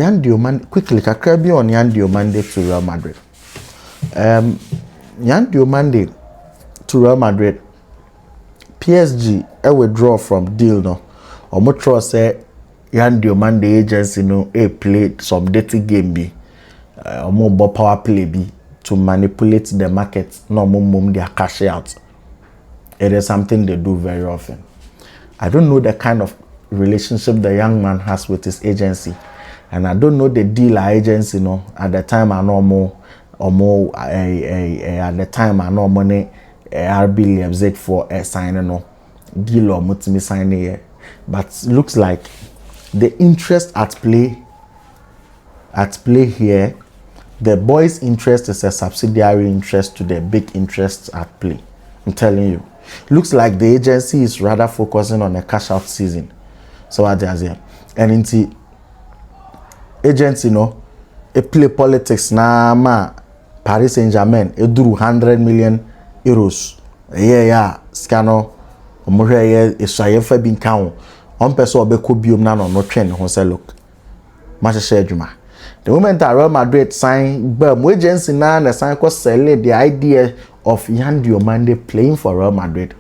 Yan Diomande quickly kakra on Yan Diomande to Real Madrid. Yan Diomande to Real Madrid. PSG withdraw from deal no. Omo trust say Yan Diomande agency no played some dirty game bi. Omo power play bi to manipulate the market. No mum their cash out. It is something they do very often. I don't know the kind of relationship the young man has with his agency. And I don't know the dealer agency, at the time I know more at the time I know money RB Leipzig for a sign deal or multi sign here. But looks like the interest at play here, the boys' interest is a subsidiary interest to the big interests at play. I'm telling you. Looks like the agency is rather focusing on a cash out season. So what there's here. And into agency play politics na Paris Saint-Germain duru 100 million euros yeah scano omohwe isaye fa bi nkan on person obeko biom na no trend ho say look match adwuma the moment that Real Madrid sign bam agency na sign ko sell the idea of Yan Diomande playing for Real Madrid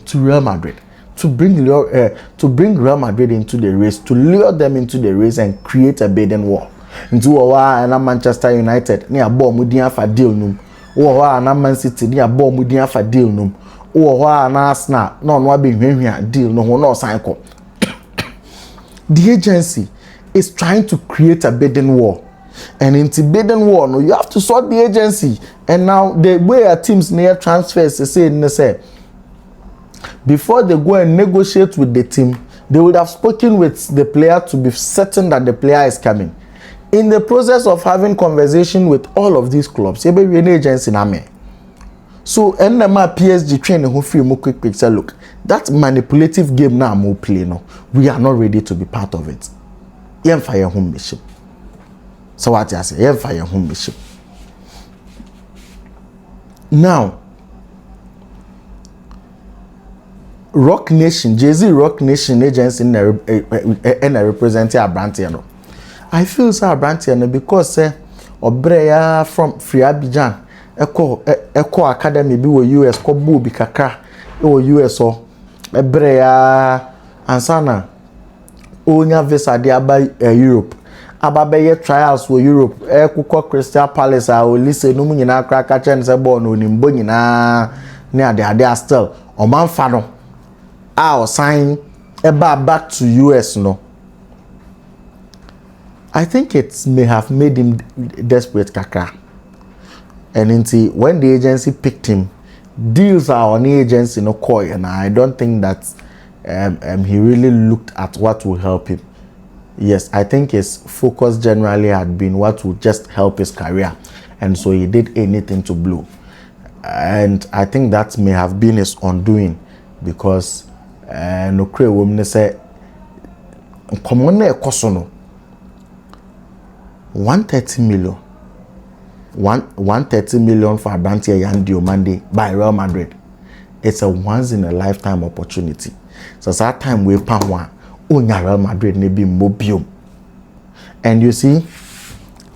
to Real Madrid to bring Real Madrid into the race, to lure them into the race and create a bidding war. Into and Manchester United near Bomudia for deal num. And Man City near Bomudia for deal num. And Arsenal no being deal no sign. The agency is trying to create a bidding war. And into bidding war, no, you have to sort the agency. And now the way our teams near transfers they say before they go and negotiate with the team, they would have spoken with the player to be certain that the player is coming. In the process of having conversation with all of these clubs, you be an agency na me. So, NMA PSG training who feel more quick say, look, that manipulative game now more play no. We are not ready to be part of it. Yen fire home mission. So what I say, yen fire home mission. Now, Rock Nation, Jay-Z Rock Nation agency and representing Abrantiano. I feel so Abrantiano because Obreya from Free Abidjan, Echo Academy be US, Kobu be Kaka, US or Ebreya Ansana, Onya Visa by Europe. Ababeye trials for Europe, Kuko Crystal Palace, I will listen no munina cracker chance a born in Bonina near they are still or Manfano. I'll sign back to US no. I think it may have made him desperate kaka. And when the agency picked him, deals are on the agency no coy, and I don't think that he really looked at what will help him. Yes, I think his focus generally had been what would just help his career, and so he did anything to blow. And I think that may have been his undoing because no cray woman say common ekosono 130 million 130 million for Abrantia Yan Diomande by Real Madrid. It's a once in a lifetime opportunity. So that time we pan one Real Madrid may be mobium. And you see,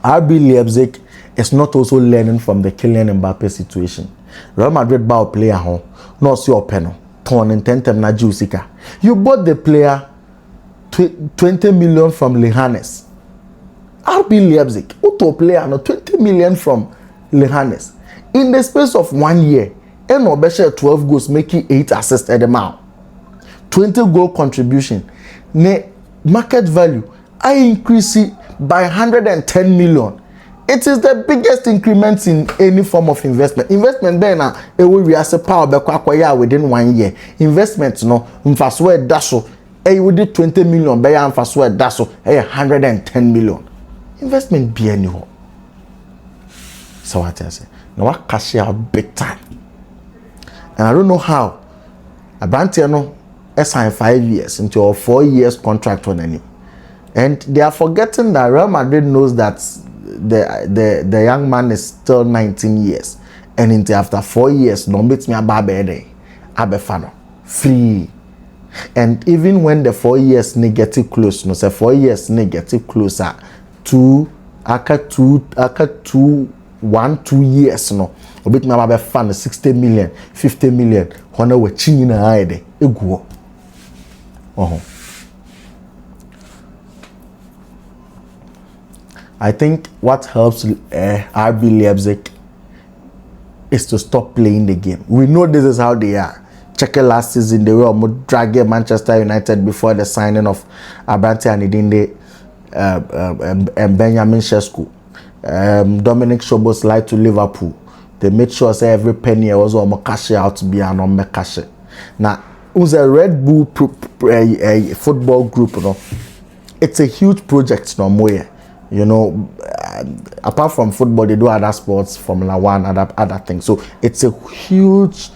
RB Leipzig is not also learning from the Kylian Mbappe situation. Real Madrid bow player home, no see your penal. Na Jusika. You bought the player 20 million from Lehanes. RB Leipzig, auto player no 20 million from Lehanes. In the space of 1 year, Enobesha 12 goals, making 8 assists at the mouth. 20 goal contribution. Ne market value, I increase it by 110 million. It is the biggest increment in any form of investment. Investment then it will be as a power acquire within 1 year. Investment no mfaswe daso e will do 20 million by mfaswe daso 110 million. Investment be anyhow. So what I say? Now what cash out big time. And I don't know how. Abrantiano signed 5 years into a 4 years contract on any. And they are forgetting that Real Madrid knows that the young man is still 19 years, and into after 4 years, no meet me abefano free. And even when the 4 years negative close, no say 4 years negative closer 2 years no obit na ba fan 60 million 50 million hona wa chinyi na aide eguo I think what helps RB Leipzig is to stop playing the game. We know this is how they are. Check it last season, they were dragging Manchester United before the signing of Abante Anidinde and Benjamin Sesko. Dominic Szoboszlai lied to Liverpool. They made sure say every penny was almost cash out to be an on cash. Now, it was a Red Bull football group, you know. It's a huge project, no more. You know, apart from football, they do other sports, Formula One, other things. So it's a huge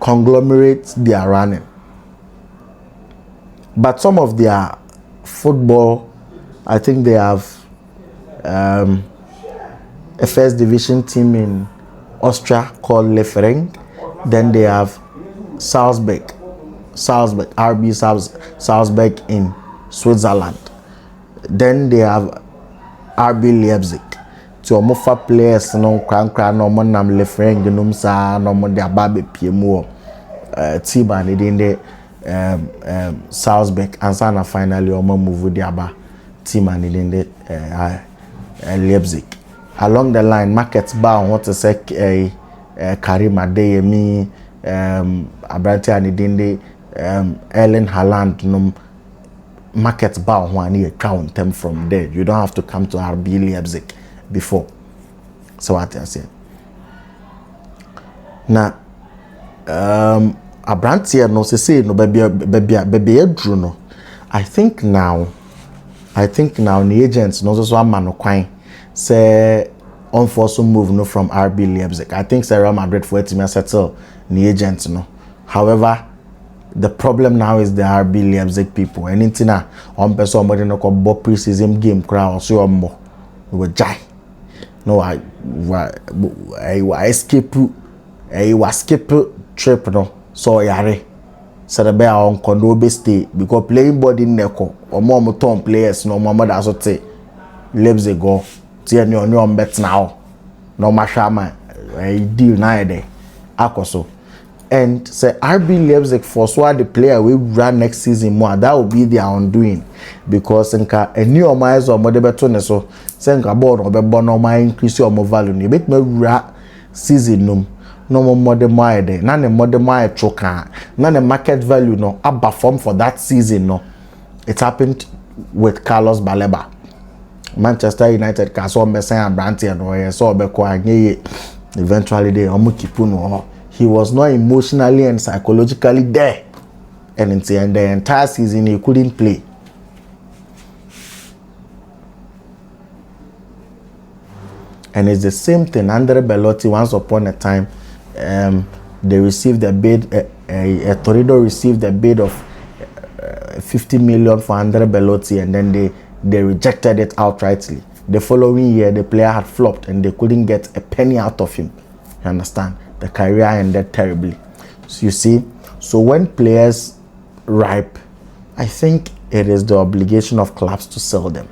conglomerate they are running. But some of their football, I think they have a first division team in Austria called Lefering. Then they have Salzburg, RB Salzburg in Switzerland. Then they have RB Leipzig. To omofa players no krankra no mo nam Lefering num sa no mo de ababe piemu team and in the Salzburg and sana finally omo move the aba team and in the Leipzig. Along the line markets bar what to say Karim Adeyemi Abrante and in the Erling Haaland num market bar one year count them from there. You don't have to come to RB Leipzig before. So what I say. Now Abrante no say no baby edru no. I think now the agents no so am no kwan say unforced move no from RB Leipzig. I think Real Madrid for it to settle the agents no. However, the problem now is the RB Leipzig people. Anything on person somebody no ko bo pre-season game crowd so omo we jai. No I escape trip no so yare. So the bear on condo be stay because playing body neko or more tom players no more that so say Leipzig go tie no on bet now. No mashama deal na dey akoso. And say RB Leipzig forswore the player we run next season more. That will be their undoing because nka a new miles or model beto ne so say nka board or be no my increase your value ni bet me ra season no more model my dey na ne model my choka na ne market value no aba form for that season no. It happened with Carlos Baleba. Manchester United ka so me say Abrante no so be ko anye eventually they omukipu no. He was not emotionally and psychologically there. And in the entire season, he couldn't play. And it's the same thing. Andre Belotti, once upon a time, they received a bid, Torino received a bid of 50 million for Andre Belotti, and then they rejected it outrightly. The following year, the player had flopped, and they couldn't get a penny out of him. You understand? The career ended terribly. So you see, so when players ripe, I think it is the obligation of clubs to sell them.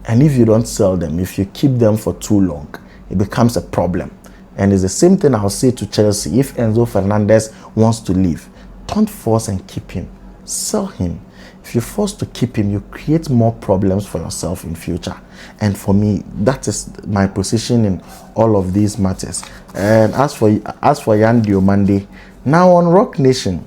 And if you don't sell them, if you keep them for too long, it becomes a problem. And it's the same thing I'll say to Chelsea. If Enzo Fernandez wants to leave, don't force and keep him. Sell him. If you're forced to keep him, you create more problems for yourself in future. And for me, that is my position in all of these matters. And as for Yan Diomande, now on Rock Nation,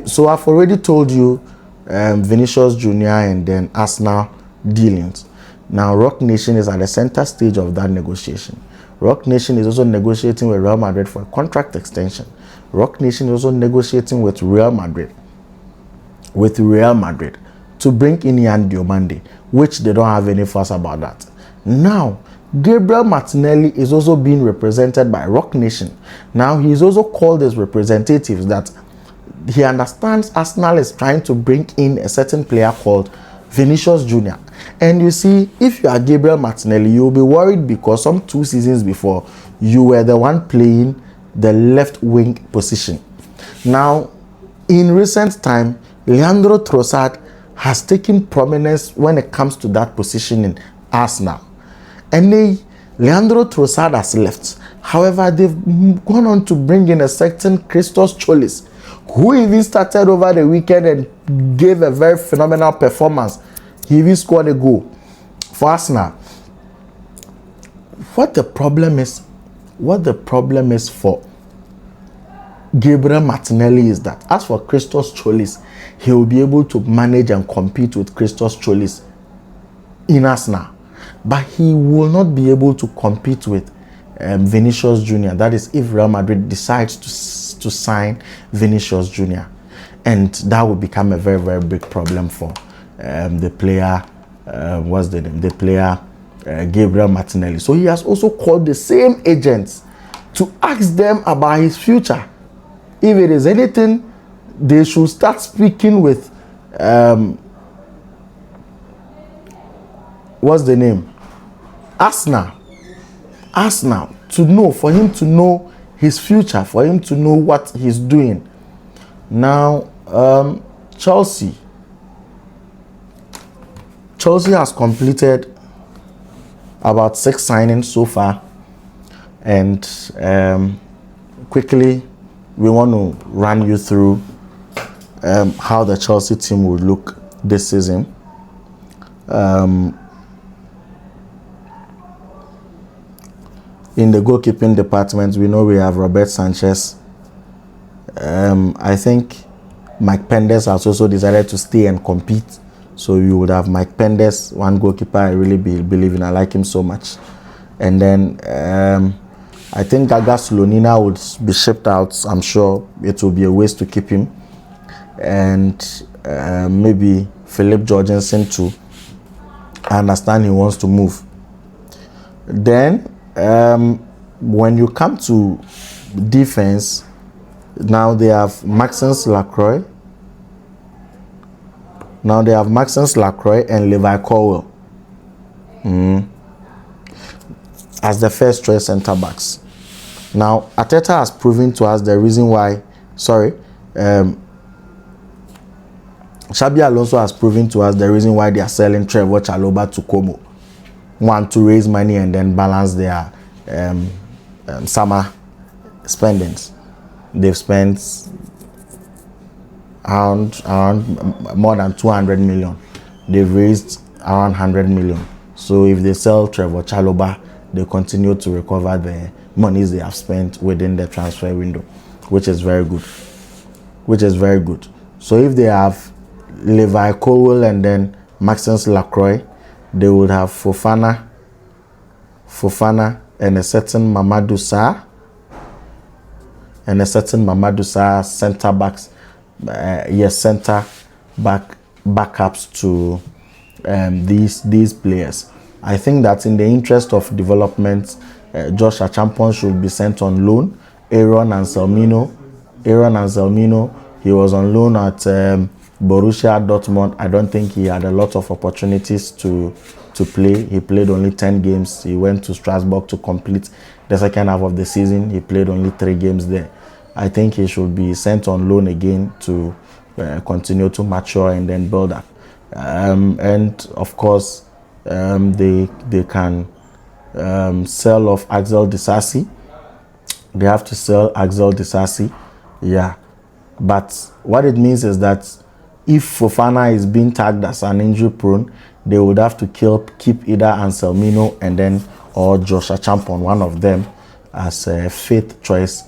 so I've already told you Vinicius Jr. and then Arsenal dealings. Now Rock Nation is at the center stage of that negotiation. Rock Nation is also negotiating with Real Madrid for a contract extension. Rock Nation is also negotiating with Real Madrid to bring in Yan Diomande, which they don't have any fuss about that. Now, Gabriel Martinelli is also being represented by Rock Nation. Now, he's also called his representatives that he understands Arsenal is trying to bring in a certain player called Vinicius Jr. And you see, if you are Gabriel Martinelli, you'll be worried because some 2 seasons before, you were the one playing the left wing position. Now, in recent time, Leandro Trossard has taken prominence when it comes to that position in Arsenal. And Leandro Trossard has left. However, they've gone on to bring in a certain Christos Cholis, who even started over the weekend and gave a very phenomenal performance. He even scored a goal for Arsenal. What the problem is for Gabriel Martinelli is that as for Christos Cholis, he will be able to manage and compete with Christos Cholis in Arsenal, but he will not be able to compete with Vinicius Jr. That is, if Real Madrid decides to sign Vinicius Jr., and that will become a very, very big problem for the player. What's the name? The player Gabriel Martinelli. So he has also called the same agents to ask them about his future. If it is anything, they should start speaking with what's the name? Arsenal, to know, for him to know his future, for him to know what he's doing. Now, Chelsea has completed about 6 signings so far, and quickly we want to run you through how the Chelsea team would look this season. In the goalkeeping department, we know we have Robert Sanchez. I think Mike Pendes has also decided to stay and compete. So you would have Mike Pendes, one goalkeeper I really believe in. I like him so much. And then I think Gaga Slonina would be shipped out. I'm sure it will be a waste to keep him. And maybe Philip Jorgensen too. I understand he wants to move. Then when you come to defense, now they have Maxence Lacroix. And Levi Colwill as the first choice centre backs. Now, Arteta has proven to us the reason why. Xabi Alonso has proven to us the reason why they are selling Trevor Chalobah to Como. One, to raise money and then balance their summer spendings. They've spent around more than 200 million. They've raised around 100 million. So if they sell Trevor Chalobah, they continue to recover the monies they have spent within the transfer window, which is very good. So if they have Levi Colwill and then Maxence Lacroix, they would have Fofana and a certain Mamadou Sarr centre backs. Centre backups to these players. I think that in the interest of development, Josh Achampong should be sent on loan. Aaron Anselmino, he was on loan at Borussia Dortmund. I don't think he had a lot of opportunities to play. He played only 10 games. He went to Strasbourg to complete the second half of the season. He played only 3 games there. I think he should be sent on loan again to continue to mature and then build up. And of course, they can sell off Axel Disasi. They have to sell Axel Disasi. Yeah. But what it means is that if Fofana is being tagged as an injury prone, they would have to keep either Anselmino or Josh Achampong, one of them, as a 5th choice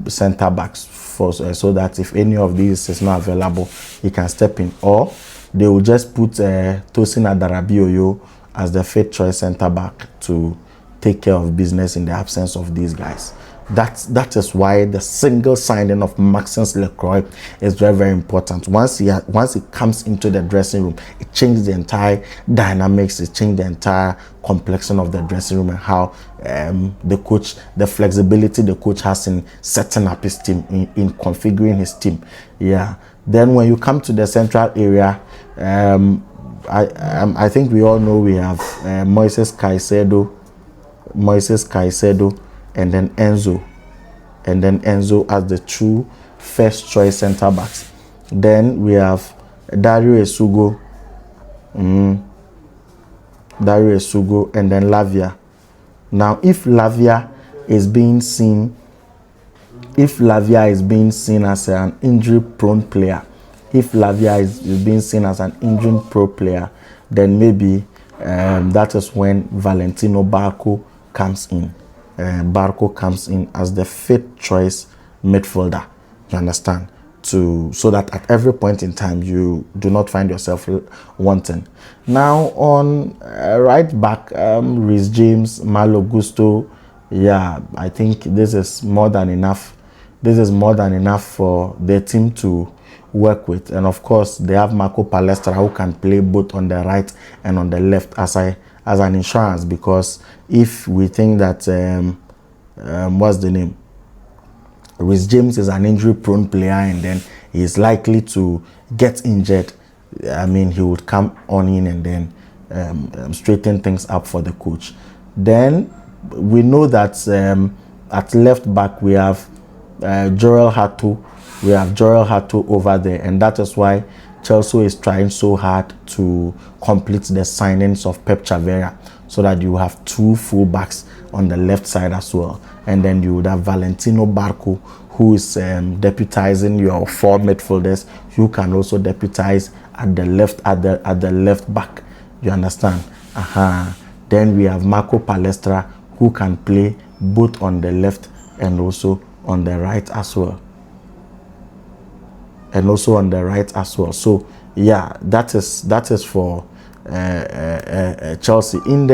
centre backs so that if any of these is not available, he can step in. Or they will just put Tosin Adarabioyo as the 5th choice centre back to take care of business in the absence of these guys. That is why the single signing of Maxence Lacroix is very, very important. Once he comes into the dressing room, it changes the entire dynamics, it changes the entire complexion of the dressing room and how the flexibility the coach has in setting up his team, in configuring his team. Yeah. Then when you come to the central area, I think we all know we have Moises Caicedo, and then Enzo as the 2 first choice centre backs. Then we have Dario Esugo Dario Esugo, and then Lavia. Now, if Lavia is being seen as an injury-prone player, then maybe that is when Valentino Barco comes in. As the fifth choice midfielder. You understand? So that at every point in time you do not find yourself wanting. Now on right back, Reece James, Malo Gusto. Yeah, I think this is more than enough. For their team to work with, and of course they have Marco Palestra, who can play both on the right and on the left as an insurance, because if we think that what's the name, Reece James is an injury-prone player and then he is likely to get injured, I mean, he would come on in and then straighten things up for the coach. Then we know that at left back we have Jorel Hato. We have Jorel Hato over there, and that is why Chelsea is trying so hard to complete the signings of Pep Chavera, so that you have two full-backs on the left side as well, and then you would have Valentino Barco, who is deputizing your four midfielders. You can also deputize at the left back. You understand? Then we have Marco Palestra, who can play both on the left and also on the right as well. So yeah, that is for Chelsea. In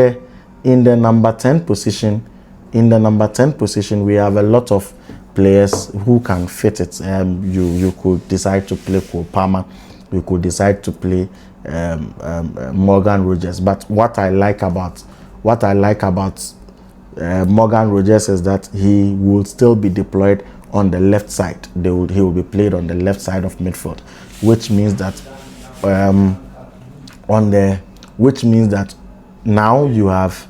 the number 10 position, we have a lot of players who can fit it. You could decide to play Cole Palmer. You could decide to play Morgan Rogers. But what I like about Morgan Rogers is that he will still be deployed on the left side. He will be played on the left side of midfield, which means that now you have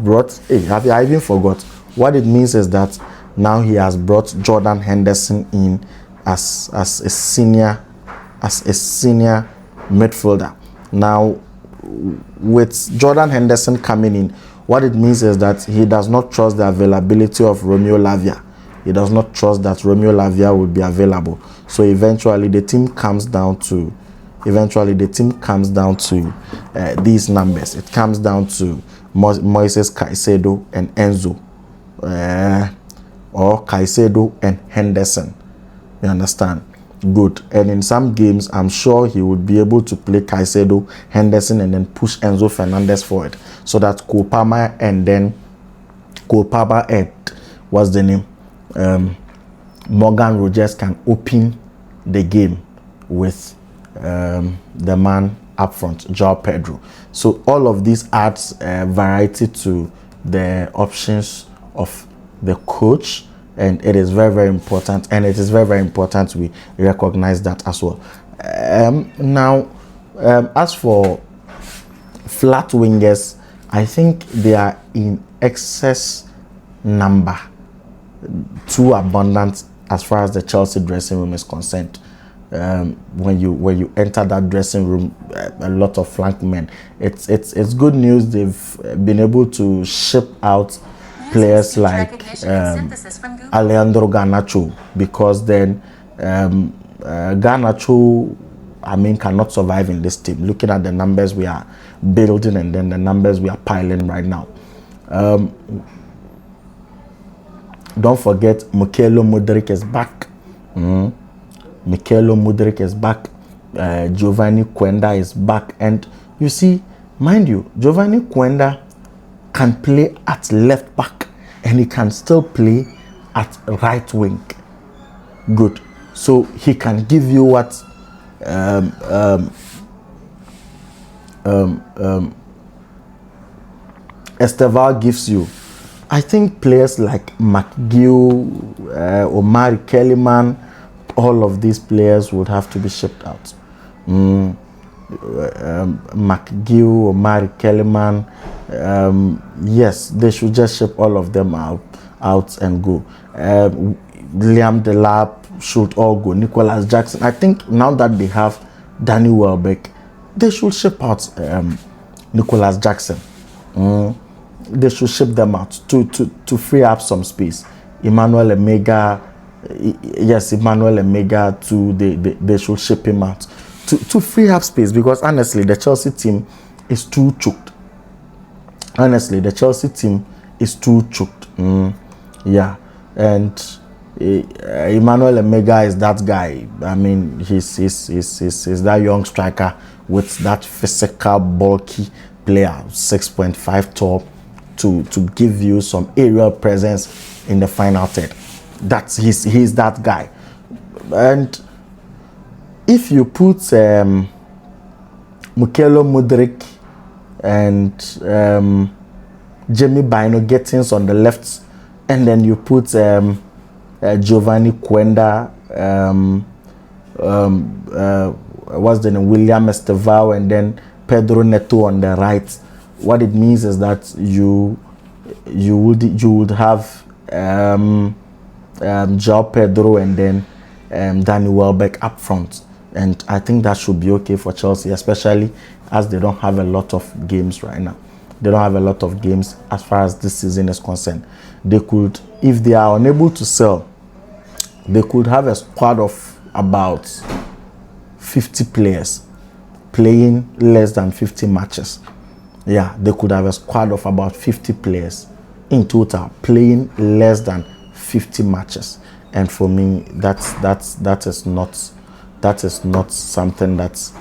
brought. I even forgot. What it means is that now he has brought Jordan Henderson in as a senior midfielder. Now, with Jordan Henderson coming in, what it means is that he does not trust the availability of Romeo Lavia. He does not trust that Romeo Lavia will be available. So eventually the team comes down to these numbers. It comes down to Moises Caicedo and Enzo, or Caicedo and Henderson. You understand? Good. And in some games, I'm sure he would be able to play Caicedo, Henderson, and then push Enzo Fernandez forward, so that Cole Palmer and what's the name? Morgan Rogers can open the game with the man up front, João Pedro. So all of this adds variety to the options of the coach, and it is very, very important. And it is very, very important we recognize that as well. As for flat wingers, I think they are in excess number, too abundant as far as the Chelsea dressing room is concerned. When you enter that dressing room, a lot of flank men. It's good news they've been able to ship out players like Alejandro Garnacho, because then Garnacho, I mean, cannot survive in this team. Looking at the numbers we are building and then the numbers we are piling right now. Don't forget, Mykhailo Mudryk is back. Mykhailo Mudryk is back. Giovanni Quenda is back. And you see, mind you, Giovanni Quenda can play at left back and he can still play at right wing. Good. So he can give you what Esteval gives you. I think players like McGill, Omar Kellyman, all of these players would have to be shipped out. McGill, Omar Kellyman, yes, they should just ship all of them out and go. Liam Delap should all go. Nicholas Jackson. I think now that they have Danny Welbeck, they should ship out Nicholas Jackson. They should ship them out to free up some space. Emmanuel Emega, too. They should ship him out to free up space, because honestly, the Chelsea team is too choked. Honestly, the Chelsea team is too choked. Yeah, and Emmanuel Emega is that guy. I mean, he's that young striker with that physical, bulky player, 6.5 tall, to give you some aerial presence in the final third. That's he's that guy. And if you put Mykhailo Mudryk and Jamie Bino-Gittins on the left, and then you put Giovanni Quenda, what's the name, William Estevao, and then Pedro Neto on the right, what it means is that you would have João Pedro and then Danny Welbeck up front, and I think that should be okay for Chelsea, especially as they don't have a lot of games right now. They don't have a lot of games as far as this season is concerned. They could, if they are unable to sell, they could have a squad of about 50 players playing less than 50 matches. Yeah, they could have a squad of about 50 players in total playing less than 50 matches. And for me, that is not something that's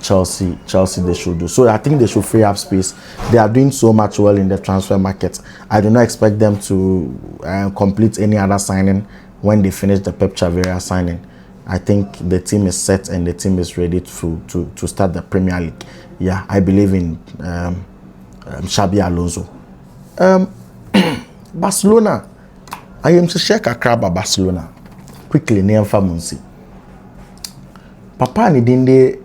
Chelsea they should do. So I think they should free up space. They are doing so much well in the transfer market. I do not expect them to complete any other signing when they finish the Pep Chaveria signing. I think the team is set and the team is ready to start the Premier League. Yeah, I believe in Xabi Alonso. Barcelona. I am to share Kakraba Barcelona. Quickly, name Famunsi. Papa ni dinde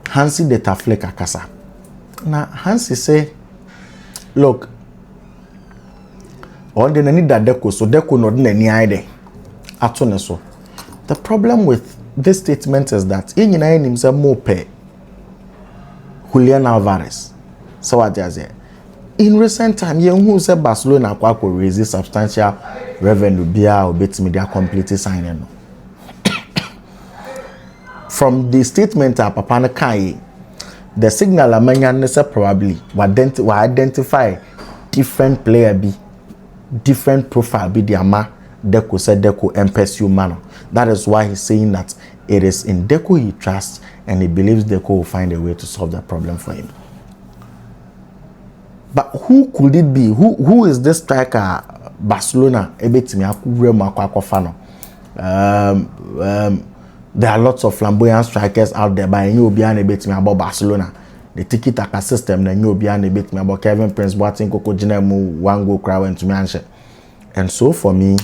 Hansi de Tafle Kakasa. Now Hansi say, look, all the need that Deco, so Deco not any idea. So the problem with this statement is that in himself more pay Julian Alvarez. So what does it? In recent time, who said Barcelona could raise substantial revenue beer or bet media completely signing. From the statement of Papa Kai, the signal Amanya probably will identify different player be different profile be the ama Deco said Deco MPSU manner. That is why he's saying that it is in Deco he trusts and he believes Deco will find a way to solve the problem for him. But who could it be? Who is this striker Barcelona? There are lots of flamboyant strikers out there, but you be about Barcelona. The tiki-taka system, then you be about Kevin Prince Boateng, Coco Jinemu, one go crowd and to mansion. And so for me,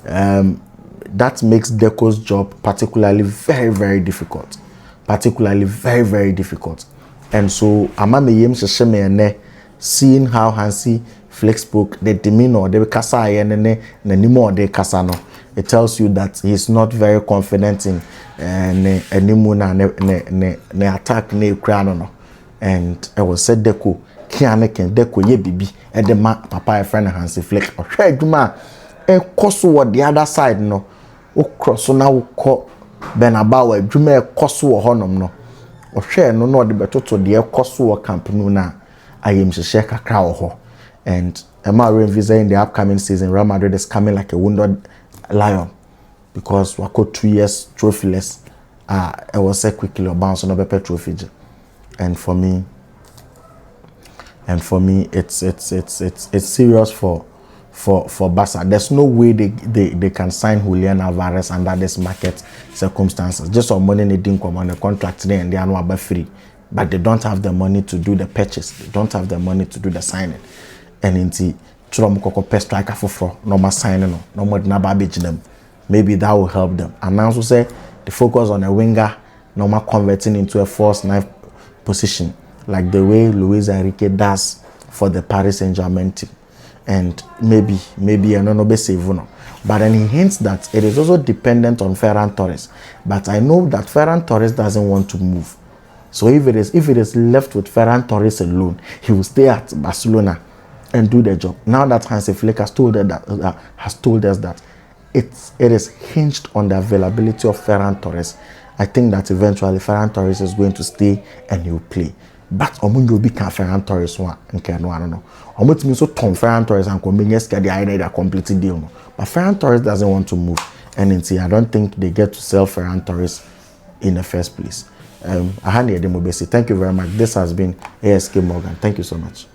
that makes Deco's job particularly very, very difficult. Particularly very, very difficult. And so Amame Yem Shesheme seeing how Hansi Flex spoke, the demeanor, the kasa and anymore de kasano. It tells you that he's not very confident in ne attack ne krano. And I was said Deco, Kiane ken Deco ye bibi, and the ma papa friend Hansi Flex. Or share Juma and Kosu the other side no. O cross so now call Benabawa, Juma Kosu honum no. Or share no the better to the Kosu camp no na. I am to share a crowd, and Emma visa in the upcoming season. Real Madrid is coming like a wounded lion because we got 2 years trophyless. I was say quickly bounce on a better trophy, and for me, it's serious for Barca. There's no way they can sign Julian Alvarez under this market circumstances. Just some money they didn't come on the contract today, and they are not free. But they don't have the money to do the purchase. They don't have the money to do the signing. And into Churomukoko pest striker for no more signing, no more nababage them. Maybe that will help them. And now, so say the focus on a winger, no more converting into a false 9 position, like the way Luis Enrique does for the Paris Saint-Germain team. And maybe I don't know, But then he hints that it is also dependent on Ferran Torres. But I know that Ferran Torres doesn't want to move. So if it is left with Ferran Torres alone, he will stay at Barcelona and do the job. Now that Hansi Flick has told us that it is hinged on the availability of Ferran Torres, I think that eventually Ferran Torres is going to stay and he will play. But Omunyo be can Ferran Torres one okay, no, I don't know. Omu means so Tom Ferran Torres and convenience the idea a complete deal. No. But Ferran Torres doesn't want to move. And I don't think they get to sell Ferran Torres in the first place. Thank you very much. This has been ASK Morgan. Thank you so much.